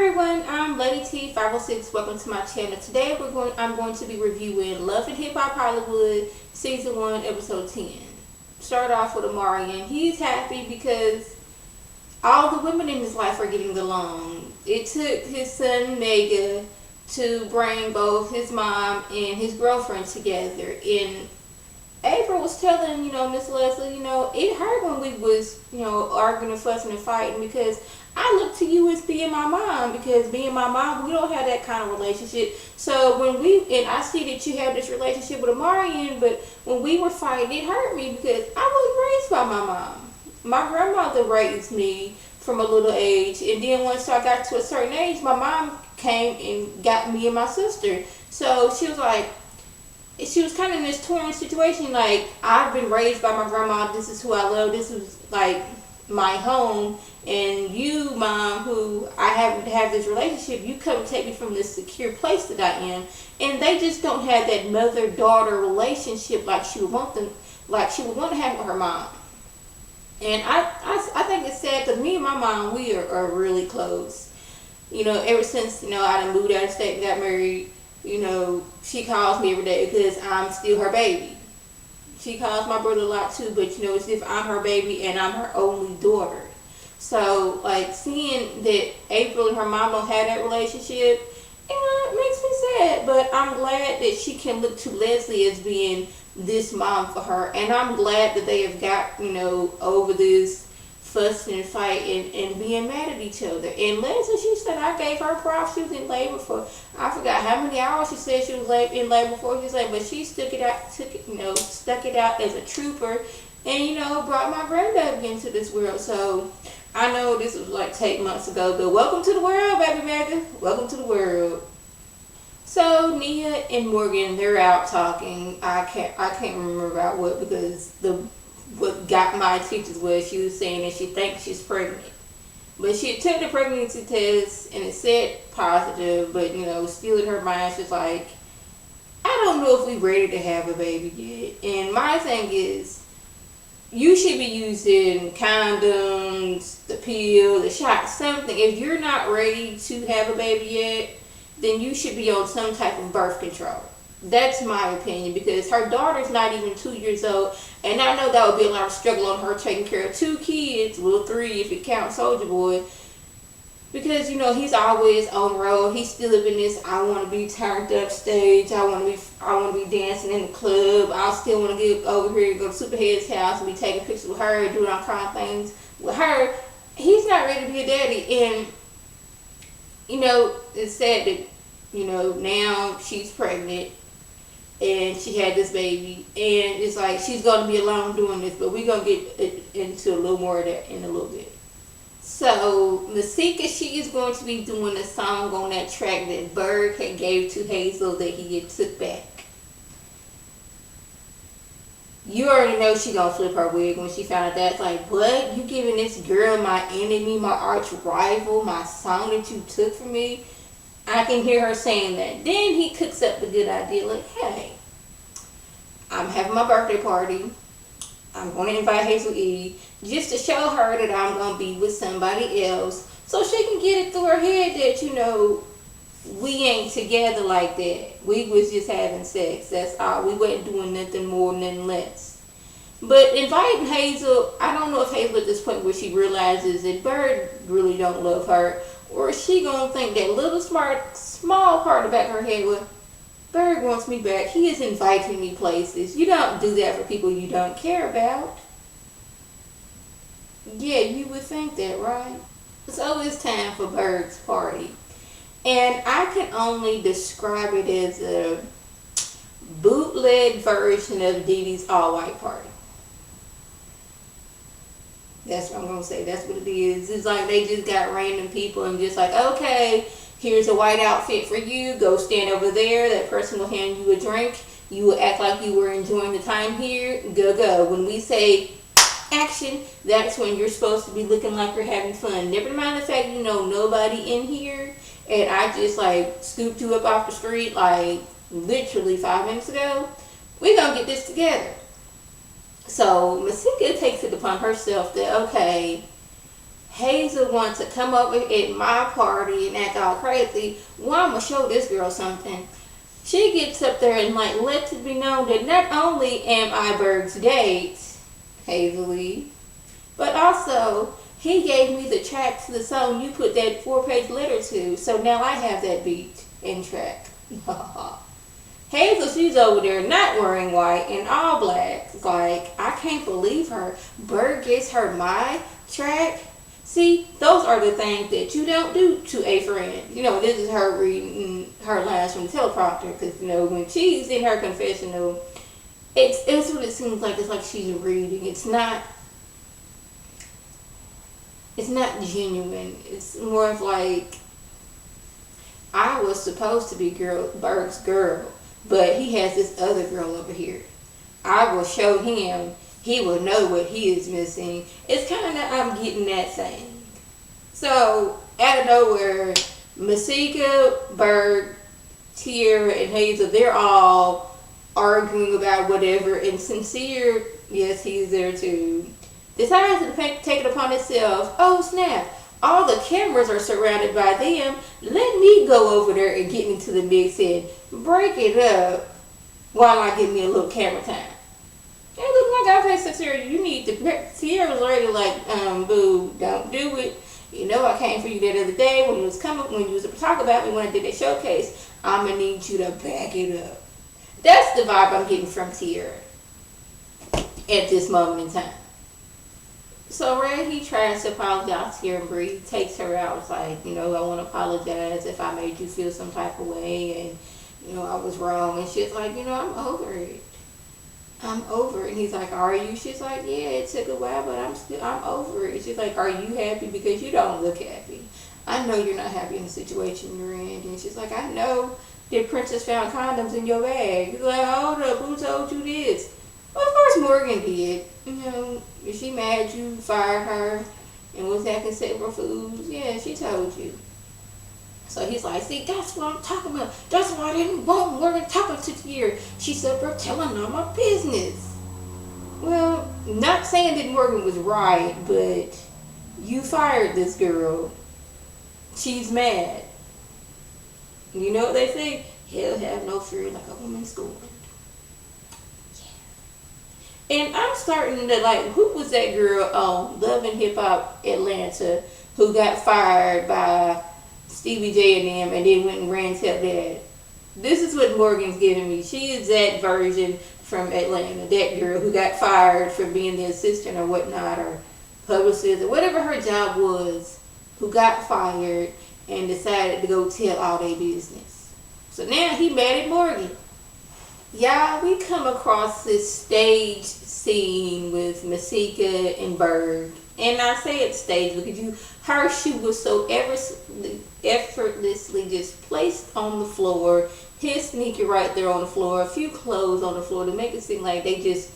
everyone, I'm Lady T506. Welcome to my channel. Today I'm going to be reviewing Love and Hip Hop Hollywood Season 1 Episode 10. Start off with Omarion. He's happy because all the women in his life are getting along. It took his son Mega to bring both his mom and his girlfriend together. And April was telling, Miss Leslie, it hurt when we was, arguing and fussing and fighting because I look to you as being my mom, because being my mom, we don't have that kind of relationship. So and I see that you have this relationship with Omarion, but when we were fighting, it hurt me because I was raised by my mom. My grandmother raised me from a little age, and then once I got to a certain age, my mom came and got me and my sister. So she was kind of in this torn situation, like, I've been raised by my grandma, this is who I love, this is like my home, and you, mom, who I happen to have this relationship, you come and take me from this secure place that I am. And they just don't have that mother-daughter relationship like she would want to have with her mom. And I think it's sad because me and my mom, we are really close. Ever since, I done moved out of state and got married, she calls me every day because I'm still her baby. She calls my brother a lot too, but it's if I'm her baby and I'm her only daughter. So, like, seeing that April and her mom don't have that relationship, it makes me sad. But I'm glad that she can look to Leslie as being this mom for her. And I'm glad that they have got, over this fussing and fighting and being mad at each other. And Leslie, she said I gave her props. She was in labor for, I forgot how many hours she said she was in labor for. She said, but she stuck it out as a trooper, and brought my grandbaby into this world. So I know this was like 8 months ago, but welcome to the world, baby Megan. Welcome to the world. So Nia and Morgan, they're out talking. I can't remember about what, because what got my attention was she was saying that she thinks she's pregnant. But she took the pregnancy test and it said positive, but still in her mind she's like, I don't know if we're ready to have a baby yet. And my thing is, you should be using condoms, the pill, the shot, something. If you're not ready to have a baby yet, then you should be on some type of birth control. That's my opinion, because her daughter's not even 2 years old, and I know that would be a lot of struggle on her taking care of 2 kids, well 3 if you count Soldier Boy, because he's always on the road. He's still living this I want to be turned up stage. I want to be dancing in the club. I still want to get over here and go to Superhead's house and be taking pictures with her and doing all kind of things with her. He's not ready to be a daddy, and it's sad that now she's pregnant and she had this baby, and it's like she's going to be alone doing this, but we're going to get into a little more of that in a little bit. So Masika, she is going to be doing a song on that track that Berg had gave to Hazel that he had took back. You already know she gonna flip her wig when she found out that. It's like, what? You giving this girl, my enemy, my arch rival, my song that you took from me? I can hear her saying that. Then he cooks up the good idea, like, hey, I'm having my birthday party. I'm going to invite Hazel E. just to show her that I'm going to be with somebody else, so she can get it through her head that, we ain't together like that. We was just having sex. That's all. We wasn't doing nothing more, nothing less. But inviting Hazel, I don't know if Hazel at this point where she realizes that Bird really don't love her, or is she gonna think that little small part of the back of her head, well, Bird wants me back. He is inviting me places. You don't do that for people you don't care about. Yeah, you would think that, right? So it's time for Bird's party. And I can only describe it as a bootleg version of Dee Dee's all-white party. That's what I'm going to say. That's what it is. It's like they just got random people and just like, okay, here's a white outfit for you. Go stand over there. That person will hand you a drink. You will act like you were enjoying the time here. Go. When we say action, that's when you're supposed to be looking like you're having fun. Never mind the fact nobody in here, and I just like scooped you up off the street like literally 5 minutes ago. We're gonna get this together. So Masika takes it upon herself that, okay, Hazel wants to come over at my party and act all crazy. Well, I'm gonna show this girl something. She gets up there and like lets it be known that not only am I Berg's date, Hazel, but also he gave me the track to the song you put that 4-page letter to. So now I have that beat and track. Hazel, she's over there not wearing white and all black. Like, I can't believe her. Berg gets her my track. See, those are the things that you don't do to a friend. You know, this is her reading her lines from the teleprompter. Because, you know, when she's in her confessional, it's what it seems like. It's like she's reading. It's not genuine. It's more of like, I was supposed to be Berg's girl, but he has this other girl over here. I will show him. He will know what he is missing. It's kind of, I'm getting that thing. So, out of nowhere, Masika, Berg, Tiara, and Hazel, they're all arguing about whatever. And Sincere, yes, he's there too, decides to take it upon himself. Oh, snap. All the cameras are surrounded by them. Let me go over there and get into the mix and break it up while I get me a little camera time. It looked like, okay, Sincere, you need to. Sierra was already like, boo, don't do it. You know, I came for you that other day when you was to talk about me when I did that showcase. I'm gonna need you to back it up. That's the vibe I'm getting from Sierra at this moment in time. So Red, he tries to apologize to her and Bree takes her out. It's like, you know, I want to apologize if I made you feel some type of way and, you know, I was wrong. And she's like, you know, I'm over it. I'm over it. And he's like, are you? She's like, yeah, it took a while, but I'm over it. She's like, are you happy? Because you don't look happy. I know you're not happy in the situation you're in. And she's like, I know that Princess found condoms in your bag. He's like, hold up, who told you this? Well, of course Morgan did. You know, is she mad you fired her and was acting several foods? Yeah, she told you. So he's like, see, that's what I'm talking about. That's why I didn't want Morgan talking to you. She's up there telling all my business. Well, not saying that Morgan was right, but you fired this girl. She's mad. You know what they say? Hell have no fear like a woman scorned. And I'm starting to like, who was that girl on Love and Hip Hop Atlanta who got fired by Stevie J and them and then went and ran to dad? This is what Morgan's giving me. She is that version from Atlanta, that girl who got fired for being the assistant or whatnot, or publicist or whatever her job was, who got fired and decided to go tell all their business. So now he mad at Morgan. Y'all, we come across this stage scene with Masika and Berg. And I say it's staged because her shoe was so effortlessly just placed on the floor. His sneaker right there on the floor. A few clothes on the floor to make it seem like they just,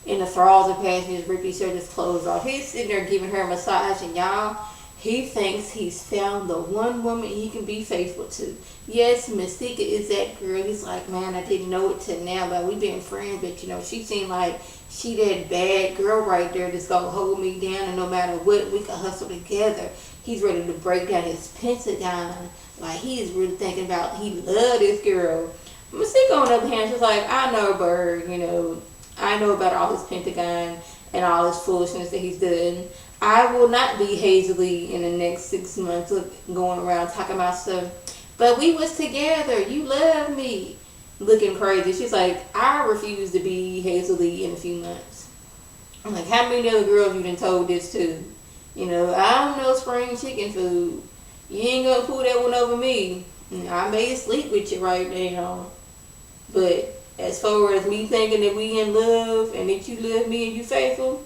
in the thralls of passion, just ripped each other's clothes off. He's sitting there giving her a massage, and y'all, he thinks he's found the one woman he can be faithful to. Yes, Masika is that girl. He's like, man, I didn't know it till now, but we've been friends. But, you know, she seemed like she that bad girl right there that's going to hold me down. And no matter what, we can hustle together. He's ready to break down his Pentagon. Like, he is really thinking about, he loved this girl. Masika, on the other hand, she's like, I know Berg, you know. I know about all his Pentagon and all his foolishness that he's done. I will not be Hazily in the next 6 months going around talking about stuff. But we was together. You love me. Looking crazy. She's like, I refuse to be Hazily in a few months. I'm like, how many other girls you done told this to? You know, I don't know spring chicken food. You ain't gonna pull that one over me. I may sleep with you right now. But as far as me thinking that we in love and that you love me and you faithful,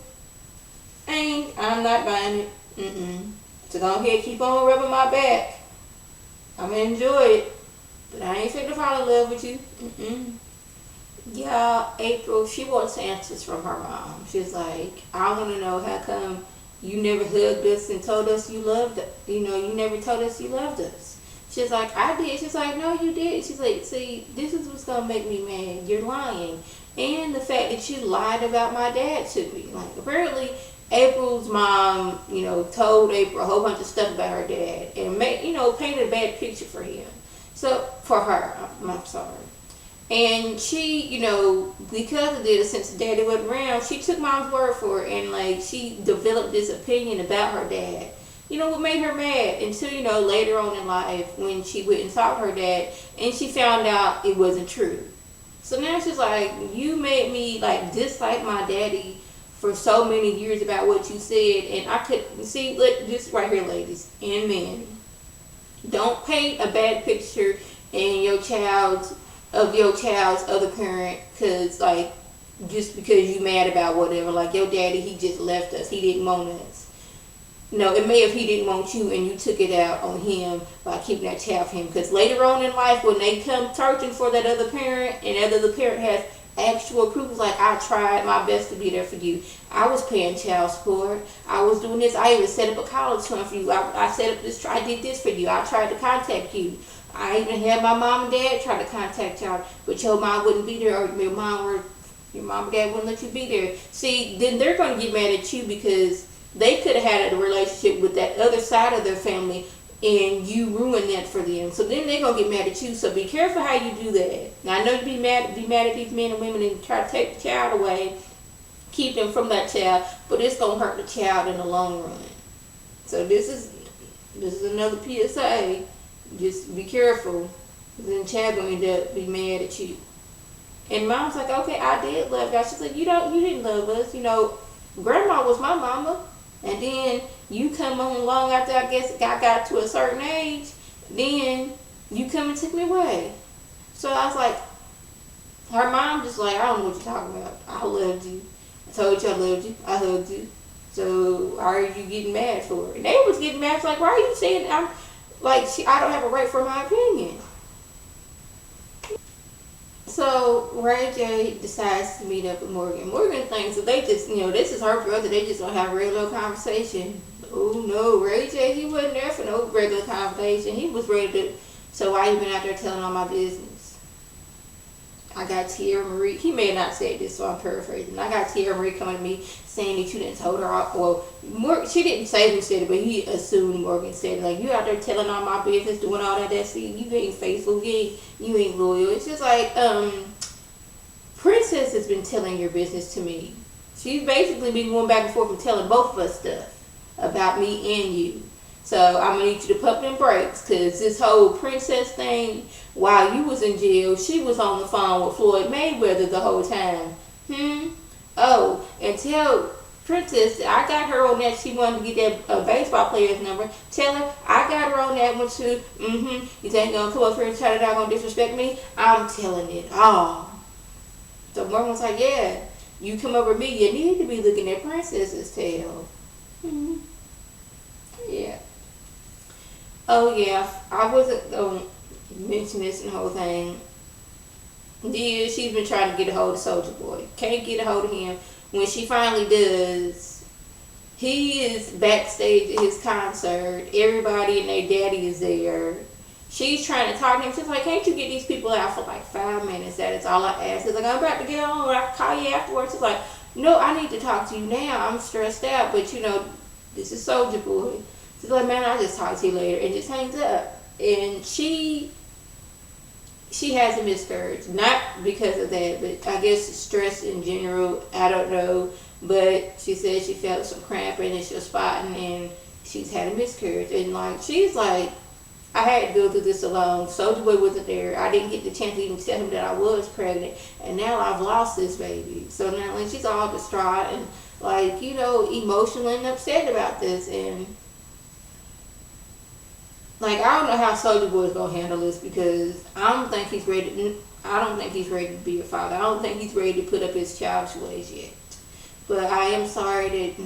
I'm not buying it. So go ahead, keep on rubbing my back. I'm gonna enjoy it, but I ain't finna fall in love with you. Y'all, April, she wants answers from her mom. She's like, I want to know how come you never hugged us and told us you loved us. You know, you never told us you loved us. She's like, I did. She's like, no, you did. She's like, see, this is what's gonna make me mad. You're lying. And the fact that you lied about my dad to me. Like, apparently, April's mom, told April a whole bunch of stuff about her dad and painted a bad picture for him. So, for her, I'm sorry. And she, because of this, since daddy wasn't around, she took mom's word for it, and like she developed this opinion about her dad. What made her mad until, later on in life when she went and saw her dad and she found out it wasn't true. So now she's like, you made me like dislike my daddy for so many years about what you said, and I could see, look, this right here, ladies and men. Don't paint a bad picture in your child's other parent, cause like just because you mad about whatever, like your daddy, he just left us, he didn't want us. No, it may have he didn't want you and you took it out on him by keeping that child for him. Because later on in life, when they come searching for that other parent and that other parent has actual proof, like, I tried my best to be there for you. I was paying child support. I was doing this. I even set up a college fund for you. I set up this. I did this for you. I tried to contact you. I even had my mom and dad try to contact y'all, but your mom wouldn't be there, or your mom and dad wouldn't let you be there. See, then they're going to get mad at you because they could have had a relationship with that other side of their family, and you ruined that for them. So then they're gonna get mad at you. So be careful how you do that. Now I know you be mad at these men and women and try to take the child away, keep them from that child, but it's gonna hurt the child in the long run. So this is another PSA. Just be careful. Then the child gonna end up be mad at you. And mom's like, okay, I did love y'all. She's like, you didn't love us. Grandma was my mama. And then you come on along after I guess I got to a certain age, then you come and took me away. So I was like, her mom just like, I don't know what you're talking about. I loved you. I told you I loved you. I hugged you. So why are you getting mad for it? And they was getting mad. Like, why are you saying I don't have a right for my opinion? So Ray J decides to meet up with Morgan. Morgan thinks that they just, this is her brother. They just gonna have a regular conversation. Oh no, Ray J, he wasn't there for no regular conversation. He was ready to. So why you been out there telling all my business? I got Tierra Marie. He may not say this, so I'm paraphrasing. I got Tierra Marie coming to me saying that you didn't told her off. Well, she didn't say who said it, but he assumed Morgan said it. Like, you out there telling all my business, doing all that. See, you ain't faithful. You ain't loyal. It's just like, Princess has been telling your business to me. She's basically been going back and forth and telling both of us stuff about me and you. So I'm going to need you to pump them brakes, because this whole Princess thing, while you was in jail, she was on the phone with Floyd Mayweather the whole time. Oh, and tell Princess I got her on that. She wanted to get that baseball player's number. Tell her I got her on that one too. You think you're going to come up here and try to not going to disrespect me? I'm telling it all. So Morgan was like, yeah, you come over me, you need to be looking at Princess's tail. Yeah. Oh yeah, I wasn't going to mention this in the whole thing. Yeah, she's been trying to get a hold of Soulja Boy. Can't get a hold of him. When she finally does, he is backstage at his concert. Everybody and their daddy is there. She's trying to talk to him. She's like, can't you get these people out for like 5 minutes? That is all I ask. He's like, I'm about to get on. I can call you afterwards. She's like, no, I need to talk to you now. I'm stressed out. But this is Soulja Boy. She's like, man, I'll just talk to you later. And just hangs up. And she has a miscarriage. Not because of that, but I guess stress in general. I don't know. But she said she felt some cramping and she was spotting, and she's had a miscarriage. And she's like, I had to go through this alone. Soulja Boy wasn't there. I didn't get the chance to even tell him that I was pregnant. And now I've lost this baby. So now she's all distraught and emotional and upset about this. And I don't know how Soulja Boy is gonna handle this, because I don't think he's ready to be a father. I don't think he's ready to put up his childish ways yet. But I am sorry that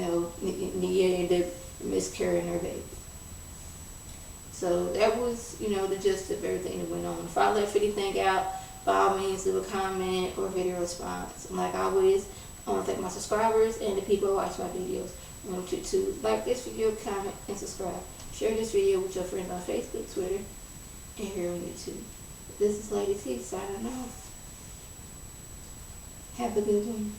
Nia ended up miscarrying her baby. So that was the gist of everything that went on. If I left anything out, by all means leave a comment or video response. And like always, I want to thank my subscribers and the people who watch my videos. I want you to like this video, comment, and subscribe. Share this video with your friends on Facebook, Twitter, and here on YouTube. This is Lady T signing off. Have a good one.